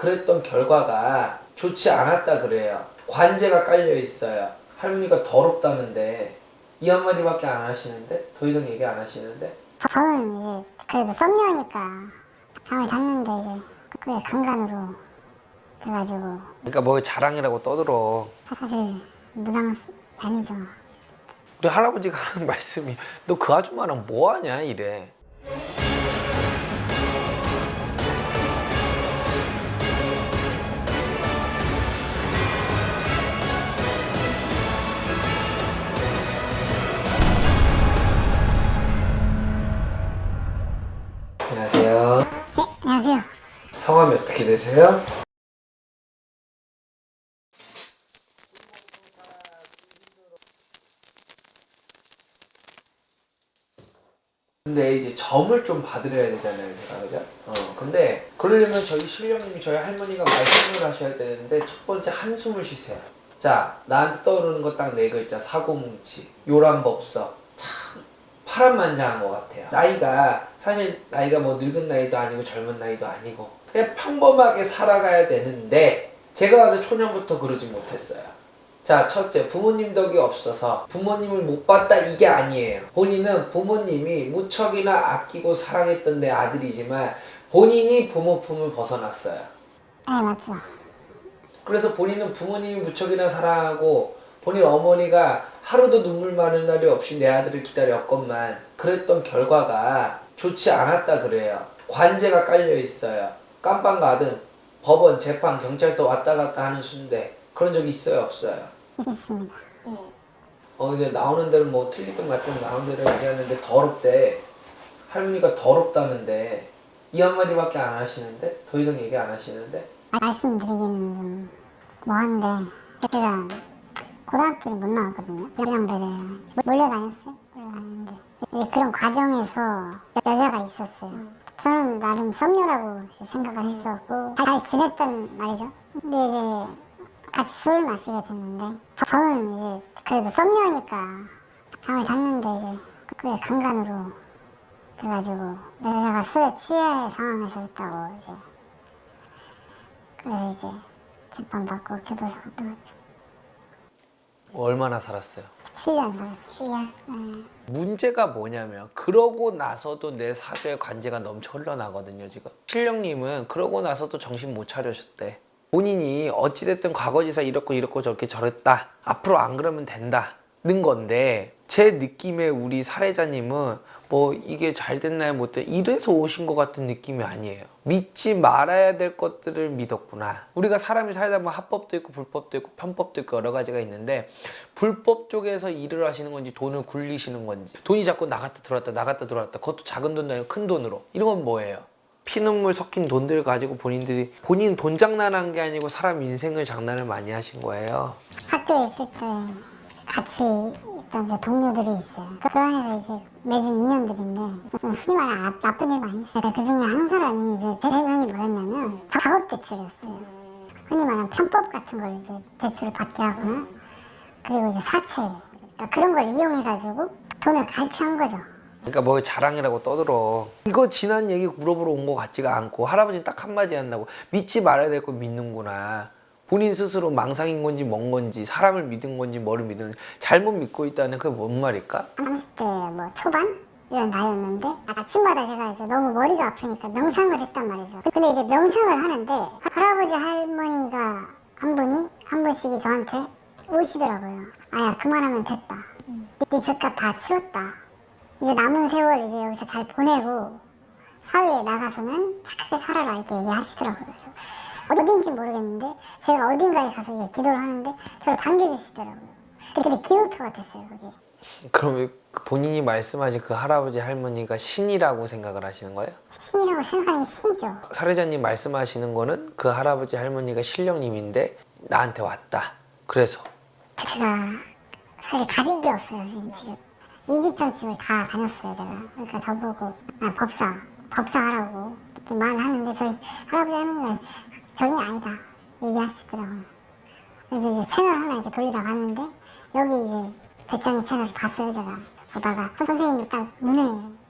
그랬던 결과가 좋지 않았다 그래요. 관제가 깔려 있어요. 할머니가 더럽다는데 이 한마디밖에 안 하시는데? 더 이상 얘기 안 하시는데? 저는 이제 그래도 썸녀니까 잠을 잤는데 이제 그게 강간으로 돼가지고 그러니까 뭐 자랑이라고 떠들어. 사실 무당 아니죠. 우리 할아버지가 하는 말씀이 너 그 아줌마랑 뭐하냐 이래. 안녕하세요. 네, 안녕하세요. 성함이 어떻게 되세요? 근데 이제 점을 좀 받으려야 되잖아요, 제가, 그죠? 근데 그러려면 저희 신령님이 저희 할머니가 말씀을 하셔야 되는데 첫 번째 한숨을 쉬세요. 자, 나한테 떠오르는 거 딱 네 글자, 사고뭉치, 요란법석. 참 파란만장한 것 같아요. 사실 나이가 뭐 늙은 나이도 아니고 젊은 나이도 아니고 그냥 평범하게 살아가야 되는데 제가 아주 초년부터 그러지 못했어요. 자, 첫째, 부모님 덕이 없어서 부모님을 못 봤다 이게 아니에요. 본인은 부모님이 무척이나 아끼고 사랑했던 내 아들이지만 본인이 부모 품을 벗어났어요. 네, 맞죠. 그래서 본인은 부모님이 무척이나 사랑하고 본인 어머니가 하루도 눈물 마는 날이 없이 내 아들을 기다렸건만 그랬던 결과가 좋지 않았다 그래요. 관제가 깔려 있어요. 깜빵 가든 법원, 재판, 경찰서 왔다 갔다 하는 수인데 그런 적 있어요, 없어요? 있습니다. 근데 나오는 대로 뭐 틀리든 맞든 나오는 대로 얘기하는데 더럽대. 할머니가 더럽다는데 이 한마디밖에 안 하시는데? 더 이상 얘기 안 하시는데? 말씀드리기는 좀 뭐한데 제가 고등학교를 못 나왔거든요. 불량배를 몰려다녔어요. 몰려다녔는데 이제 그런 과정에서 여자가 있었어요. 저는 나름 썸녀라고 생각을 했었고 잘 지냈단 말이죠. 근데 이제 같이 술을 마시게 됐는데 저는 이제 그래도 썸녀니까 잠을 잤는데 이제 그게 강간으로 돼가지고 여자가 술에 취해 상황에서 했다고 이제 그래서 이제 재판받고 교도소 갔다 왔죠. 얼마나 살았어요? 7년 살았어요. 7년. 문제가 뭐냐면 그러고 나서도 내 사죄의 관제가 넘쳐 흘러나거든요, 지금. 신령님은 그러고 나서도 정신 못 차려셨대. 본인이 어찌됐든 과거지사 이렇고 저렇게 저랬다. 앞으로 안 그러면 된다는 건데 제 느낌에 우리 사례자님은 뭐 이게 잘 됐나요 못 됐나요 이래서 오신 것 같은 느낌이 아니에요. 믿지 말아야 될 것들을 믿었구나. 우리가 사람이 살다 보면 합법도 있고 불법도 있고 편법도 있고 여러 가지가 있는데 불법 쪽에서 일을 하시는 건지 돈을 굴리시는 건지 돈이 자꾸 나갔다 들어왔다 그것도 작은 돈도 아니고 큰 돈으로 이런 건 뭐예요? 피눈물 섞인 돈들 가지고 본인 돈 장난한 게 아니고 사람 인생을 장난을 많이 하신 거예요. 학교에 있을 때 같이 있던 이제 동료들이 있어요. 그 안에서 이제 맺은 인연들인데 좀 흔히 말하는 나쁜 일 많이 했어요. 그 중에 한 사람이 이제 제 대명이 뭐였냐면 작업 대출이었어요. 흔히 말하는 편법 같은 걸 이제 대출을 받게 하거나 그리고 이제 사채 그러니까 그런 걸 이용해가지고 돈을 갈취한 거죠. 그러니까 뭐 자랑이라고 떠들어. 이거 지난 얘기 물어보러 온 것 같지가 않고 할아버지는 딱 한마디 한다고 믿지 말아야 될 거 믿는구나. 본인 스스로 망상인 건지 뭔 건지 사람을 믿은 건지 뭐를 믿은 건지 잘못 믿고 있다는 그게 뭔 말일까? 30대 뭐 초반 이런 나이였는데 아침마다 제가 이제 너무 머리가 아프니까 명상을 했단 말이죠. 근데 이제 명상을 하는데 할아버지 할머니가 한 분씩이 저한테 오시더라고요. 아야 그만하면 됐다. 네 죗값 다 치웠다. 이제 남은 세월 이제 여기서 잘 보내고 사회에 나가서는 착하게 살아라 이렇게 얘기하시더라고요. 그래서 어딘지 모르겠는데 제가 어딘가에 가서 이제 기도를 하는데 저를 반겨주시더라고요. 근데 기도터 같았어요 그게. 그럼 본인이 말씀하신 그 할아버지 할머니가 신이라고 생각을 하시는 거예요? 신이라고 생각하는 게 신이죠. 사례자님 말씀하시는 거는 그 할아버지 할머니가 신령님인데 나한테 왔다. 그래서 제가 사실 가진 게 없어요 지금. 이 집 저 집을 다 다녔어요 제가. 그러니까 저보고 법사 하라고 이렇게 말을 하는데 저희 할아버지 할머니가 정이 아니다 얘기하시더라고요. 그래서 이제 채널 하나 이렇게 돌리다 갔는데 여기 이제 배짱이 채널을 봤어요 제가. 보다가 선생님이 딱 문에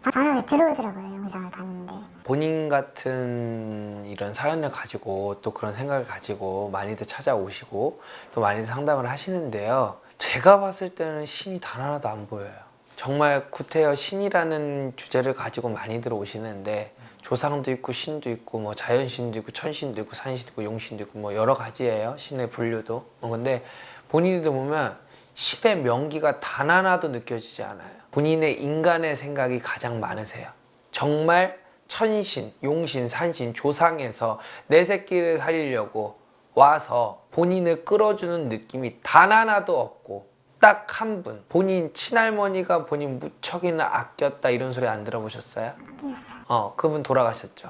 전화가 들어오더라고요. 영상을 봤는데. 본인 같은 이런 사연을 가지고 또 그런 생각을 가지고 많이들 찾아오시고 또 많이들 상담을 하시는데요. 제가 봤을 때는 신이 단 하나도 안 보여요. 정말 구태여 신이라는 주제를 가지고 많이들 오시는데 조상도 있고 신도 있고 뭐 자연신도 있고 천신도 있고 산신도 있고 용신도 있고 뭐 여러 가지예요. 신의 분류도. 근데 본인들 보면 신의 명기가 단 하나도 느껴지지 않아요. 본인의 인간의 생각이 가장 많으세요. 정말 천신, 용신, 산신, 조상에서 내 새끼를 살리려고 와서 본인을 끌어주는 느낌이 단 하나도 없고 딱 한 분, 본인 친할머니가 본인 무척이나 아꼈다 이런 소리 안 들어보셨어요? 그분 돌아가셨죠.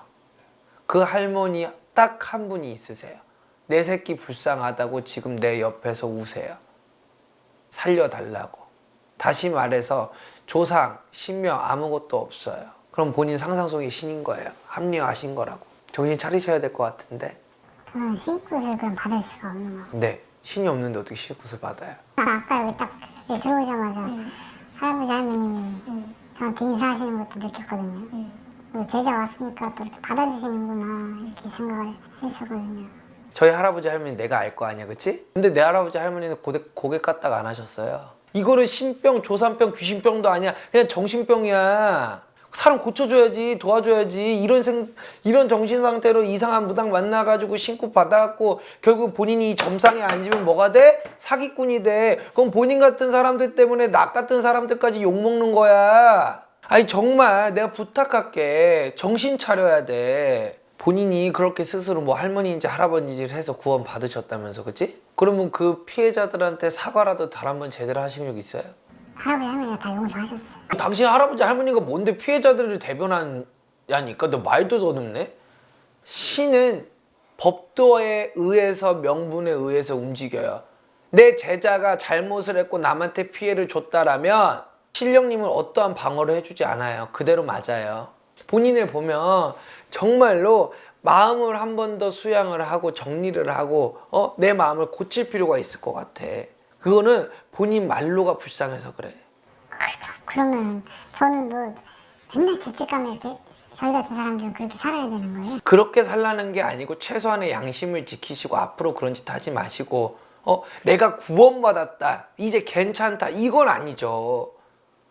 그 할머니 딱 한 분이 있으세요. 내 새끼 불쌍하다고 지금 내 옆에서 우세요. 살려달라고. 다시 말해서 조상, 신명 아무것도 없어요. 그럼 본인 상상 속의 신인 거예요. 합리화하신 거라고. 정신 차리셔야 될 것 같은데. 저는 신굿을 그럼 받을 수가 없는 거. 네. 신이 없는데 어떻게 신굿을 받아요? 아까 여기 딱 이렇게 들어오자마자 할아버지 할머님이 저한테 인사하시는 것도 느꼈거든요. 그리고 제자 왔으니까 또 이렇게 받아주시는구나 이렇게 생각을 했었거든요. 저희 할아버지 할머니 내가 알 거 아니야, 그치? 근데 내 할아버지 할머니는 고개 까딱 안 하셨어요. 이거는 신병, 조산병, 귀신병도 아니야. 그냥 정신병이야. 사람 고쳐줘야지, 도와줘야지. 이런 정신 상태로 이상한 무당 만나가지고 신고 받아갖고 결국 본인이 점상에 앉으면 뭐가 돼? 사기꾼이 돼. 그럼 본인 같은 사람들 때문에 나 같은 사람들까지 욕먹는 거야. 아니 정말 내가 부탁할게. 정신 차려야 돼. 본인이 그렇게 스스로 뭐 할머니인지 할아버지인지 해서 구원 받으셨다면서, 그치? 그러면 그 피해자들한테 사과라도 단 한 번 제대로 하신 적 있어요? 할아버지 할머니가 다 용서하셨어요. 당신 할아버지 할머니가 뭔데 피해자들을 대변하냐니까. 너 말도 더듬네. 신은 법도에 의해서 명분에 의해서 움직여요. 내 제자가 잘못을 했고 남한테 피해를 줬다라면 신령님은 어떠한 방어를 해주지 않아요. 그대로 맞아요. 본인을 보면 정말로 마음을 한 번 더 수양을 하고 정리를 하고 내 마음을 고칠 필요가 있을 것 같아. 그거는 본인 말로가 불쌍해서 그래. 그러면 저는 뭐 맨날 죄책감에 이렇게 저희 같은 사람들은 그렇게 살아야 되는 거예요? 그렇게 살라는 게 아니고 최소한의 양심을 지키시고 앞으로 그런 짓 하지 마시고 내가 구원받았다 이제 괜찮다 이건 아니죠.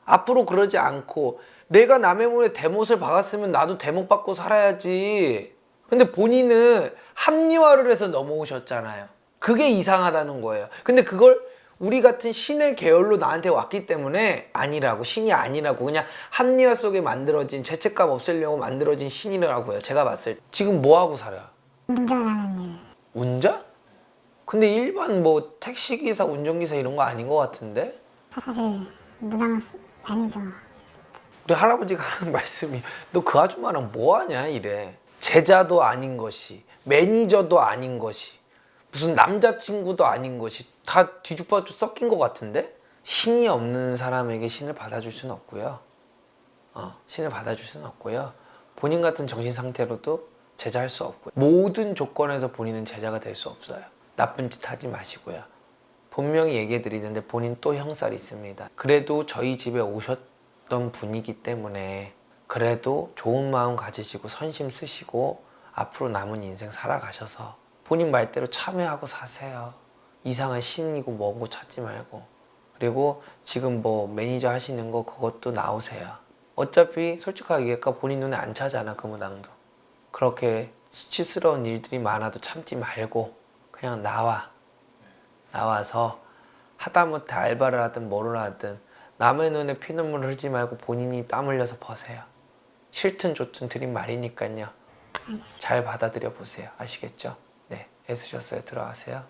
앞으로 그러지 않고 내가 남의 몸에 대못을 박았으면 나도 대못 받고 살아야지. 근데 본인은 합리화를 해서 넘어오셨잖아요. 그게 이상하다는 거예요. 근데 그걸 우리 같은 신의 계열로 나한테 왔기 때문에 아니라고, 신이 아니라고, 그냥 합리화 속에 만들어진 죄책감 없애려고 만들어진 신이라고요. 제가 봤을 때 지금 뭐 하고 살아? 운전하는 일. 운전? 근데 일반 뭐 택시기사, 운전기사 이런 거 아닌 것 같은데? 사실 무당 매니저. 우리 할아버지가 하는 말씀이 너 그 아줌마랑 뭐 하냐 이래. 제자도 아닌 것이, 매니저도 아닌 것이, 무슨 남자친구도 아닌 것이 다 뒤죽박죽 섞인 것 같은데? 신이 없는 사람에게 신을 받아줄 수는 없고요. 신을 받아줄 수는 없고요. 본인 같은 정신 상태로도 제자할 수 없고요. 모든 조건에서 본인은 제자가 될 수 없어요. 나쁜 짓 하지 마시고요. 분명히 얘기해 드리는데 본인 또 형살이 있습니다. 그래도 저희 집에 오셨던 분이기 때문에 그래도 좋은 마음 가지시고 선심 쓰시고 앞으로 남은 인생 살아가셔서 본인 말대로 참여하고 사세요. 이상한 신이고 뭐고 찾지 말고. 그리고 지금 뭐 매니저 하시는 거 그것도 나오세요. 어차피 솔직하게 얘기할까 본인 눈에 안 차잖아 그 무당도. 그렇게 수치스러운 일들이 많아도 참지 말고 그냥 나와서 하다못해 알바를 하든 뭐를 하든 남의 눈에 피눈물 흘리지 말고 본인이 땀 흘려서 버세요. 싫든 좋든 드린 말이니까요. 잘 받아들여 보세요. 아시겠죠? 네, 애쓰셨어요. 들어가세요.